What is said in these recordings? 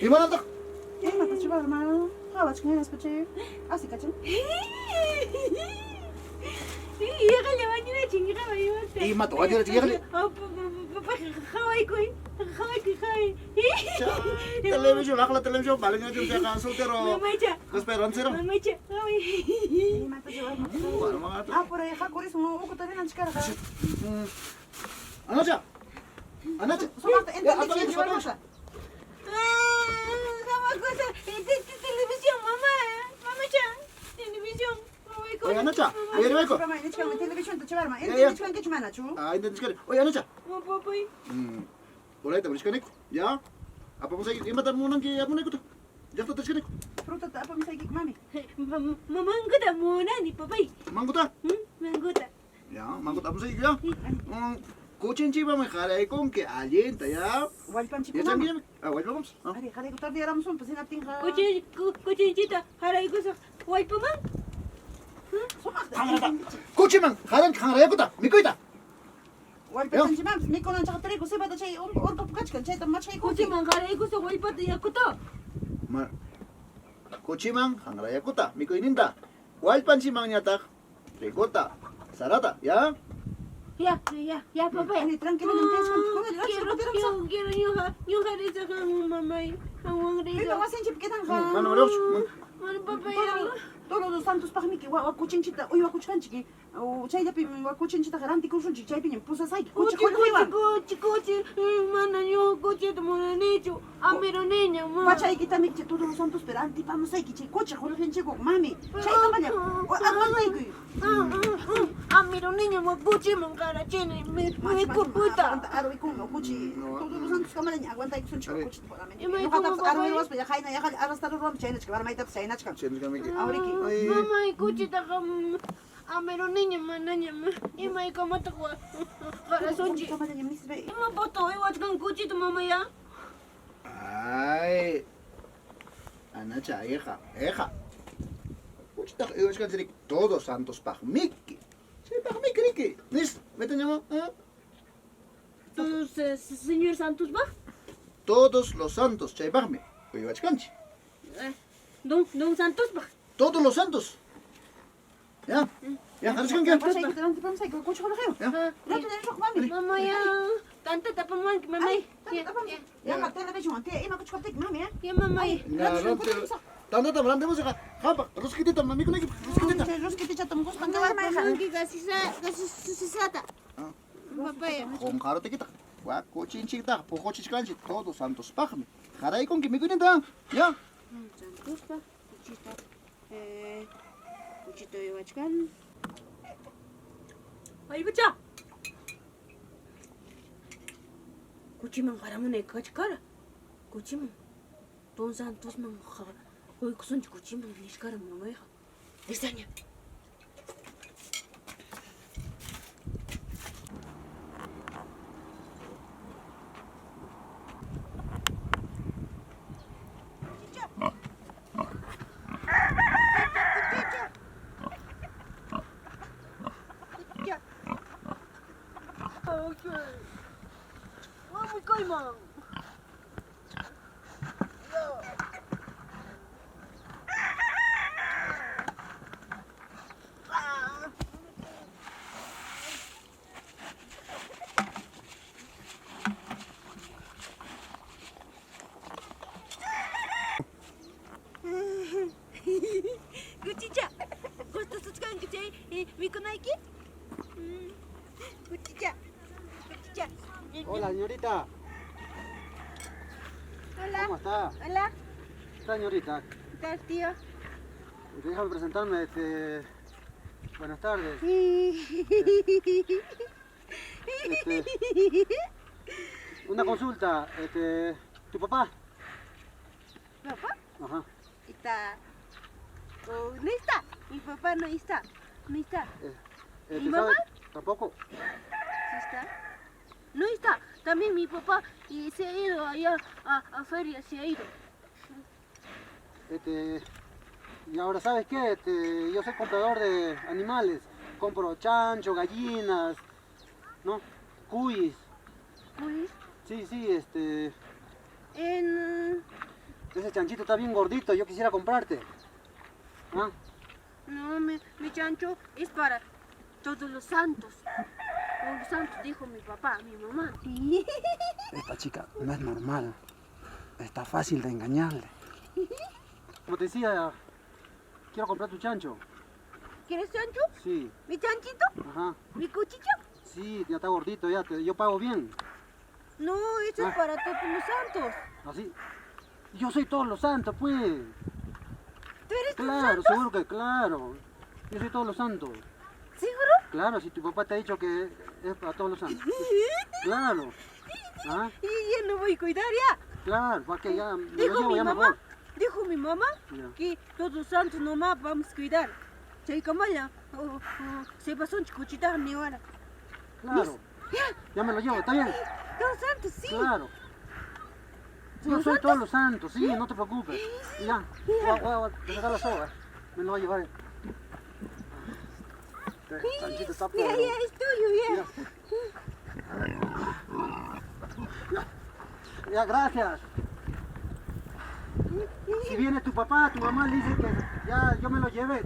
이만한다. Mata chivar hermano. Jabach que escuché. Así cachan. Iya lewatnya cing ka bayo. 이만 또 어디로 지게. Khawai ko. 텔레비전 아까 텔레비전 발견해 좀 제가 soltero. Mamacha. Esperanzero. Mamacha. Mata chivar hermano. Ah, por ahí jacuris un poco también en chicara. 안하자. 안하자. Somos en chivar cosa. Sama cosa. Televisión, mamá. Mamacha. Televisión. 오이 안하자. 왜 이래 거? Mamá, en chicara televisión te chivar hermano. En chicara que chumana chu. 아, 근데 지금 오이 안하자. Mau papai. Boleh tak bersihkan aku, ya? Apa pun saya imat dan munang ke apa nak tu? Jangan tak bersihkan aku. Fruta apa misalnya gig mami. Mamangkuta muna ni papai. Mangkuta? Mangkuta. Ya, mangkuta apa saya ya? Kucing cipa me kare kong ke alienta ya. Walpan chico Ya mama. también. Ah, bueno vamos. Ari, kare ko tarde éramos un pesina tinga. Kucing cita harai ko sa wai pamang. 강하다. kucing mang karen kare kuta. Mikoita. Walpan chico mami. Miko nan chaka tere ko seba da chay on ko kachkan chay tam machay ko. Kucing mang harai ko sa wai pat yakuto. Mar. Kucing mang kare kuta. Mikoininda. Walpan si mang nyata. Rekota. Sarata, ya? Ya papai. Ani tranquilo no tienes con. Quiero yo harai sa kang mamay. Ang Pero rito. wasin chip kitang ka. Mana mana. Mana papai. Todos los santos pahmiki wa kucing chita. Uy wa kuchan chiki. O chay dapi wa kucing chita garanti kusun chiki chay pinyam pusa sai. Kucing Kucing. Mana yo kucing tu muna nicho. Amiro niña ma. Pachay kita mik todos los santos pero anti pamos sai kichi kucing holo hen chiko mami. Chay tamanya. O aguantay ko. Amiro niña ma kucing mang cara chene. Me puputa. Aro ikun no kucing. Todos los santos kamalanya aguantay ko sun chiko kucing para mí. Imay No katap ko, aro babay. was pa ya khaina ya arastar ron chay na chika para may tap say na chika. Sini kami ke. Auriki. Mamay kucing ta kam. Amiro niña ma nanya ma. Imay ko matakwa. Para sonji. Kamalanya misbe. Ima boto iwat kang kucing tu mamaya. Ay. Anacha, eja. Uchitak, iwas kan sirik todos santos pahmiki. Si pahmiki riki. Nis, mete nyama. Tu señor Santos ba? Todos los santos, chay pahmi. Iwas kanchi. Don Santos ba? Todos los santos. Ya, harus kan kan. Pachay kita nanti pamsay ko kucing holo kayo. Ya. Rato na shok mami. Mamaya. Tanta tapaman ki mamay. Ya makta na bejong ante ima kucing kaptik mami ya. Ya mamay. Ya, nanti. Tanda tam rande mo sa hapa. Terus kita tam mami ko na terus kita. Terus kita chatam gustang kawar may khan. Ki kasi sata. Papaya. Kung karote kita. Wa kucing kita, poko chikanchi, todos santos pahmi. Karay kong kimi kuninda. Ya. Santos ba? Kuchita. Kuchito iwachkan. Ay bacha. Kuchimang karamune kachkara. Kuchimang. Don Santos mang kha. Hoy kusun kuchimang nishkara mamay. Desanya. Mami kay mang. Kuchicha. Gusto sukan kecay. Miko naiki? Kuchicha. Kuchicha. Hola, señorita. Hola. ¿Cómo está? Hola. ¿Está, señorita? ¿Qué tal, tío? Déjame presentarme. Buenas tardes. Una consulta. ¿Tu papá? ¿Papá? Ajá. Está. Oh, no está. Mi papá no está. No está. ¿Y ¿Te mamá? sabe? ¿Tampoco? ¿Sí está? No está. También mi papá y se ha ido allá a feria, se ha ido. Y ahora, ¿sabes qué? Yo soy comprador de animales. Compro chancho, gallinas, ¿no? Cuis. Pues, Sí, en... Ese chanchito está bien gordito, yo quisiera comprarte. ¿Ah? No, mi chancho es para todos los santos. Todos los santos, dijo mi papá, mi mamá. Esta chica no es normal. Está fácil de engañarle. Como te decía, quiero comprar tu chancho. ¿Quieres chancho? Sí, ¿Mi chanchito? ajá. ¿Mi cuchicho? Sí, ya está gordito, ya. Yo pago bien. No, eso es para todos los santos. Así. Yo soy todos los santos, pues. ¿Tú eres todos los Claro, santos? seguro que claro. Yo soy todos los santos. ¿Seguro? Claro, si tu papá te ha dicho que es para todos los santos. Claro. ¿Ah? Y ya no voy a cuidar ya. Claro, para que ya me lo Dijo llevo mi ya mamá, mejor. dijo mi mamá Ya. que todos los santos nomás vamos a cuidar. Chay kamaya, se pasó un chicuchita ni ahora. Claro. Ya me lo llevo, ¿está bien? Todos los santos, sí. Claro. Yo ¿Los soy santos? todos los santos, sí, no te preocupes. Ya, voy a sacar la soga. Me lo voy a llevar. Este chanchito está Ya, pero... ya, es tuyo, ya. Ya, gracias. Si viene tu papá, tu mamá le dice que ya yo me lo lleve.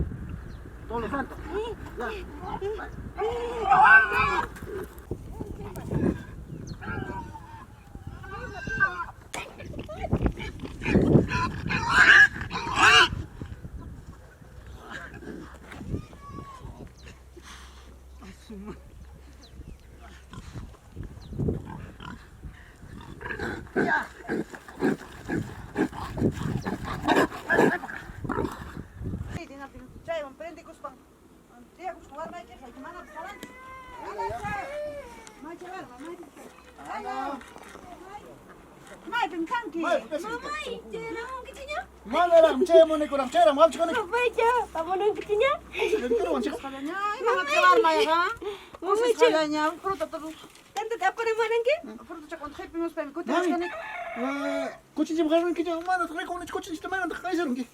Todos los santos. Ya. Mana lang che mo ni ko lang chera mal chikoni. Papaya, vamos a quitar. Pero wan chika. Mga kawal maya ka? Usis kala niya, fruta to. ¿Tanto te apare maranque? Fruta cha kon khip mos pem ko Mami. tani. Kuchin jim garon ki jam mana tre ko ni kuchin sta mana ta kaiser ngi.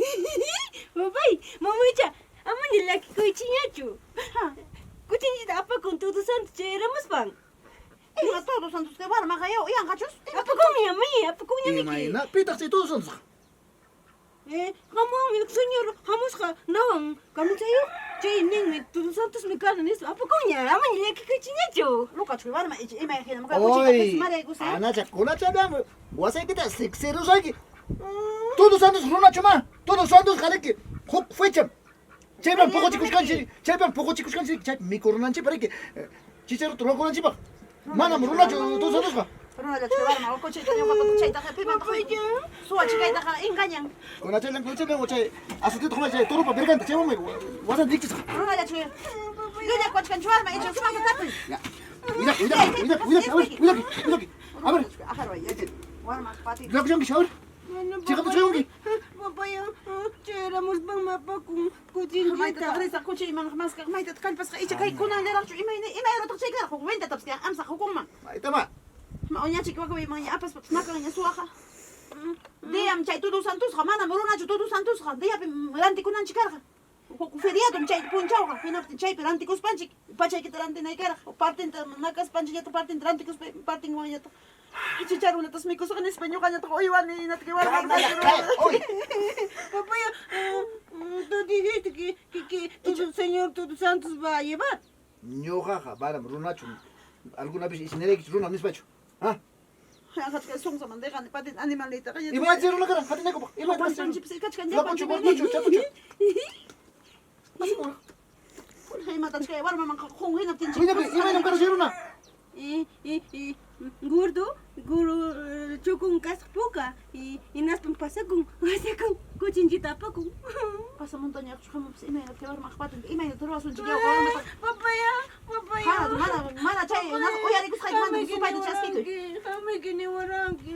Papay, mamacha, amani laki cochiñachu. Cochiñita apa con todos santos éramos pan. Ima todos santos que var ma kayo, iyan kachus. Apa con mi mami, apa con mi miki. Imagina, pita si todos son. Kamu mi señor, vamos ka nawang kami tayo. Jay ning mi todos santos mi kanan is apa con ya, amani laki cochiñachu. Luka chu var ma ima khina ma ka kuchin Oy, mare gusa. ana chakula chadam. Wasai kita siksero saki. Todos santos runa chuma. Todos santos galeki. Hop fecha. 제발 보고 찍고 싶간지. 제발 보고 찍고 싶간지. 제 미코로난지 바르게. 진짜로 돌아고난지 봐. 마나 모르나 저 todos santos ba. Pero la chu var ma ko chay tanyo ka to chay ta khip ma ta khip. Suwa chikay ta ka inganyang. Una chela con chela mo chay. Asute thoma chay toro pa bergan che mo wasa dikchi. Pero la chu. Luya ko chkan chu var ma icho suma ka tapi. Ya. Mira. A ver. Akhar wa yajid. War ma pati. Lo que yo quiero. Chica tu chayongi. Papaya, éramos pan mapa con Maita cochiñita. tagrisa kuchi mang maska maita kalpas ka icha kay kuna le rakchu ima ro to chayka ko wenta taps ka amsa hukuma. Ahí está ma. Ma onya chiki wa ko ima apas maka nya suaka. De am chay todos santos ka mana morona chu todos santos ka de api lanti kunan chikarka. Ko feriado chay punchau ka pinap chay peranti kus panchik pachay kitaranti na ikara. Parten nakas panchik to parten tranti kus parten wanya to. Chicharuna tas mikos kan español kanya to iwan ni natkiwan. Oy. Papaya, tú dijiste que todo señor todos santos va a llevar. Ñojaja, para runacho. Alguna vez isinere que runa mispacho. Ah. Hakat ka song sa mandekan patin animal data kanya. Iba zero la cara, hati neko pa. Iba Iwan zero. panchip sa kach kanya La kuchu, chapucho. Hay matan kaya war mamang kung hinap tin Iba yung cara zero na. Gordo, choco un caspoca y nas pasa con cochinchita pa con. Pasa montaña kung ima yung kaya war makpatin. Ima yung turuwa sun chigiyaw ko mata. Papaya. Ha, mana chay nas uyari ko sa kanya supay ni chaski ko. Kami kini warangi.